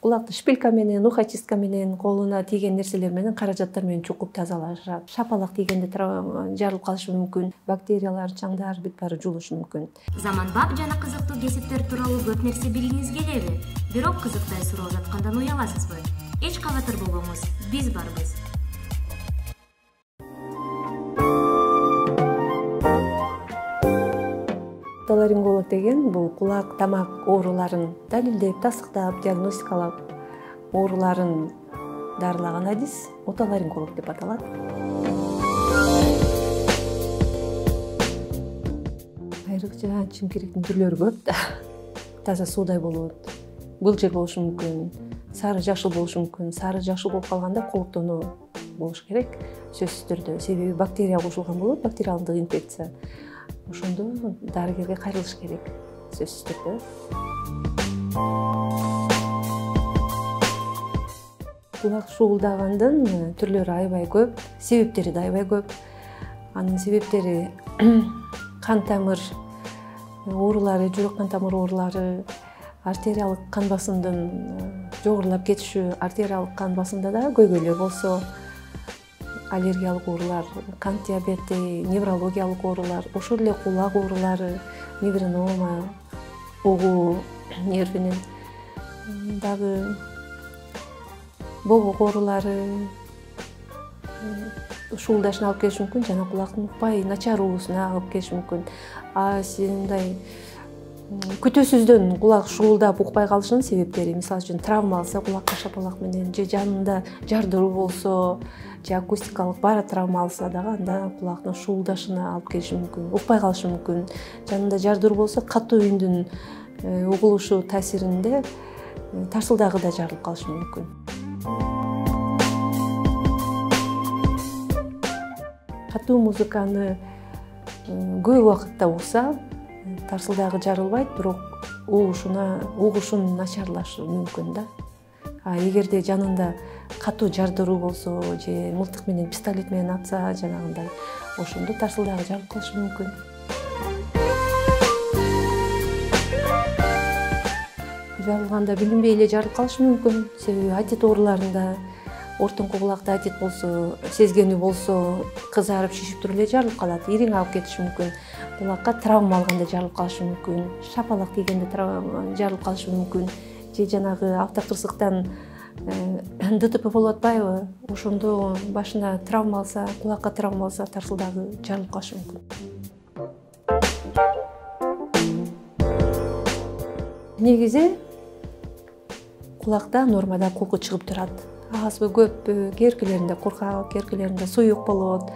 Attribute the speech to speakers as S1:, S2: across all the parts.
S1: Кулакты шпилька менен, ухачистка менен, колуна тийген нерселер менен, каражаттар менен чукуп тазалашат. Шапалак тийгенде жарылып калышы мүмкүн. Бактериялар, чаңдар бүт баары жуылушу мүмкүн.
S2: Заманбап жана кызыктуу кесиптер тууралуу көп нерсе билгиңиз келеби? Бирок кызыктай суроо жаткандан уяласызбы? Эч кабатыр болбоңуз, биз барбыз.
S1: Отоларинголог деген бул кулак, тамак ооруларын далилдеп, тастыктап, диагностикалап, ооруларын дарылаган адис отоларинголог деп аталат. Айрыкча чимкириктин түрлөрү көп да. Таза суудай болот, былжыр болушу мүмкүн, сары жашыл болушу мүмкүн. Сары жашыл болуп калганда кооктонуу болуш керек, сөзсүз түрдө. Себеби бактерия кошулган болот, бактериалдык инфекция. Ошондо дарыгерге кайрылыш керек, сөзсүз түрдө. Кулак шуулдагандын түрлөрү аябай көп, себептери да аябай көп. Анын себептери кан тамыр оорулары, жүрөк кан тамыр оорулары, артериялык кан басымдын жогорулап кетиши, артериялык кан басымда да көйгөйлөр болсо, аллергиялык оорулар, кант диабети, неврологиялык оорулар, ошол эле кулак оорулары, невринома, угуу нервинин дагы бобок оорулары шуулдашына алып келиши мүмкүн, жана кулактын укпай начар угуусуна алып келиши мүмкүн. Мындай күтүүсүздөн кулак шуулдап укпай калышынын себептери, мисалы үчүн травма алса кулакка шапалак менен, же жанында жардыруу болсо, же акустикалык бара травма алса дагы анда кулактын шуулдашына алып келиши мүмкүн, укпай калышы мүмкүн. Жанында жардыруу болсо катуу үндүн угулушу таасиринде тарсылдагы да жарылып калышы мүмкүн. Катуу музыканы көп убакытта укса, тарсылдагы жарылбайт, бирок угушун начарлашы мүмкүн да. Эгерде жанында катуу жардыруу болсо, же мылтык менен, пистолет менен атса, жанагындай, ошондо тарсылдагы жарылып калышы мүмкүн. Жарылганда билинбей эле жарылып калышы мүмкүн. Себеби атит ооруларында ортоңку кулакта атит болсо, сезгени болсо, кызарып, шишип туруп эле жарылып калат, ириң алып кетиши мүмкүн. Кулакка травма алганда жарылып калышы мүмкүн, шапалак тийгенде жарылып калышы мүмкүн, же жанагы автокырсыктан ДТП болуп атпайбы? Ошондо башына травма алса, кулакка травма алса, тарсылдагы жарылып калышы мүмкүн. Негизи кулакта нормада кулку чыгып турат. Азбы көппү, керкелеринде куркак, керкелеринде суюк болот.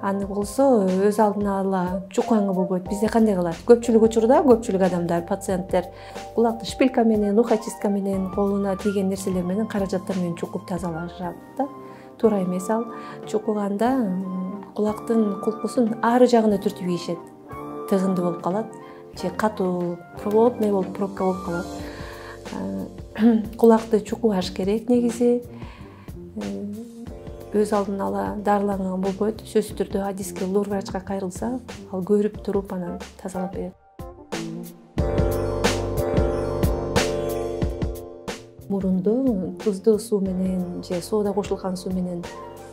S1: Аны болсо өз алдына ала чукаңы болбойт. Бизде кандай кылат? Көпчүлүк учурда, көпчүлүк адамдар, пациенттер кулакты шпилька менен, ухачистка менен, колуна тийген нерселер менен, каражаттар менен чукуп тазалашат да. Туура эмес ал. Чукуганда кулактын кулкусун ары жагына түртүп ийишет. Тыгынды болуп калат, же катуу плотный болуп пробка болуп калат. Кулакты чукубаш керек негизи. Өз алдына ала дарыланган болбойт. Сөзсүз түрдө адиске лор врачка кайрылса, ал көрүп туруп анан тазалап берет. Мурунду туздуу суу менен же соода кошулган суу менен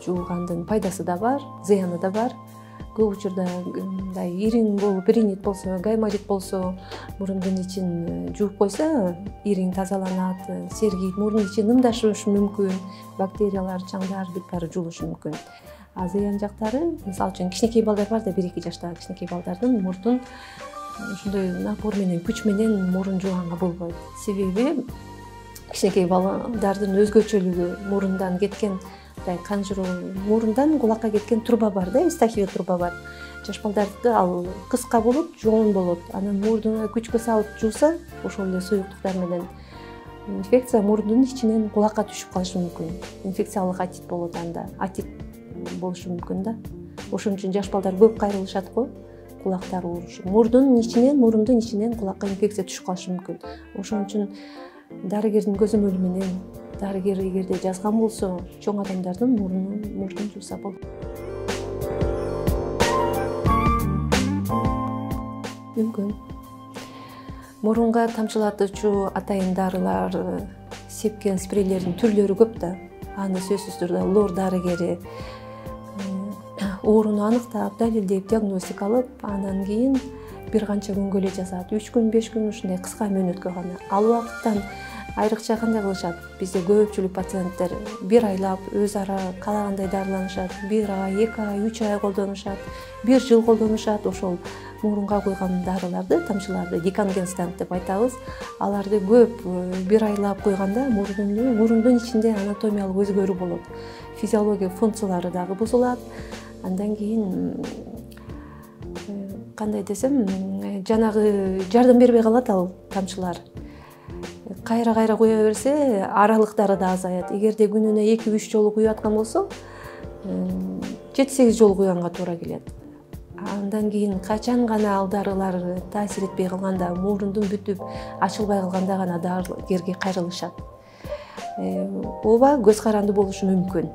S1: жуугандын пайдасы да бар, зыяны да бар. Көп учурда мындай ириң болуп, ринит болсо, гайморит болсо, мурундун ичин жууп койсо, ириң тазаланат, сергийт, мурун ичин ымдашышы мүмкүн, бактериялар, чаңдар бүт баары жуылушу мүмкүн. Зыян жактары, мисалы үчүн кичинекей балдар бар да, 1-2 жаштагы кичинекей балдардын мурдун ошондой напор менен, күч менен мурун жууганга болбойт. Себеби кичинекей балдардын өзгөчөлүгү мурундан кеткен кан жүрүү, мурундан кулакка кеткен труба бар да, эстахио труба бар. Жаш балдардыкы ал кыска болот, жоон болот. Анан мурдуна күчкө салып жууса, ошол эле суюктуктар менен инфекция мурдун ичинен кулакка түшүп калышы мүмкүн. Инфекциялык атит болот анда, атит болушу мүмкүн да. Ошон үчүн жаш балдар көп кайрылышат го, кулактары оорушу. Мурундун ичинен кулакка инфекция түшүп калышы мүмкүн. Ошон үчүн дарыгердин көзөмөлү менен, дарыгер эгерде жазган болсо, чоң адамдардын мурдун жууса болот. Мүмкүн. Мурунга тамчылатуучу атайын дарылар сепкен спрейлердин түрлөрү көп да. Аны сөзсүз түрдө лор дарыгери ооруну аныктап, далилдеп, диагностикалап, анан кийин бир канча күнгө эле жазат. 3 күн, 5 күн ушундай кыска мөөнөткө гана. Ал убакыттан айрыкча кандай кылышат? Бизде көпчүлүк пациенттер бир айлап өз ара каалагандай дарыланышат. 1 ай, 2 ай, 3 ай колдонушат, 1 жыл колдонушат. Ошол мурунга койгон дарыларды, тамчыларды дикангенстант деп айтабыз. Аларды көп 1 айлап койганда мурундун ичинде анатомиялык өзгөрүү болот. Физиология функциялары дагы бузулат. Андан кийин кандай десем, жанагы жардам бербей калат ал тамчылар. Кайра куя берсе, аралыктары да азаят. Эгерде күнүнө 2-3 жолу куюп аткан болсо, 7-8 жолу куйганга туура келет. Андан кийин качан гана ал дарылар таасир этпей калганда, мурундун бүтүп ачылбай калганда гана дарыгерге кайрылышат. Ооба көз каранды болушу мүмкүн.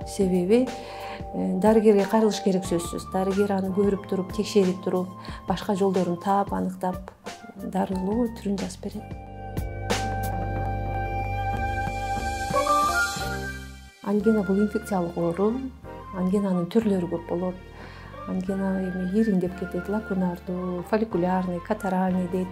S1: Себеби дарыгерге кайрылыш керек сөзсүз. Дарыгер аны көрүп туруп, текшерип туруп, башка жолдорун таап, аныктап, дарылоо түрүн жазып берет. Ангина бул инфекциялык оору. Ангинанын түрлөрү көп болот. Ангина ириңдеп кетет, лакунардуу, фолликулярный, катаральный дейт.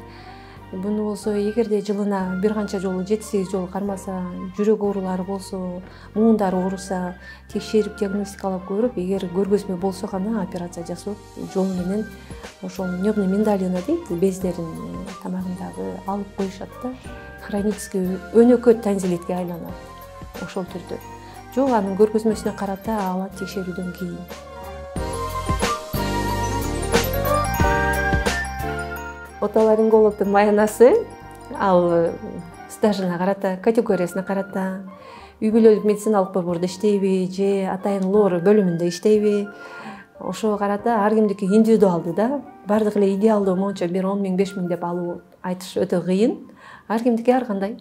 S1: Буну болсо эгерде жылына бир канча жолу 7-8 жолу кармаса, жүрөк оорулары болсо, муундар ооруса, текшерип диагностикалап көрүп, эгер көргөзмө болсо гана операция жасап, жол менен ошол небный миндалина дейт, бездерин тамагындагы алып коюшат да, хронический өнөкөт танзилитке айланат. Ошол түрдө. Жок, анын көргөзмөсүнө карата алат текшерүүдөн кийин. Отоларингологдун маянасы ал стажына карата, категориясына карата, үй бүлөлүк медициналык борбордо иштейби же атайын лор бөлүмүндө иштейби, ошого карата ар кимдики индивидуалдуу да. Бардык эле идеалдуу мончо 1 10 000 5 000 деп алуу айтыш өтө кыйын. Ар кимдики ар кандай.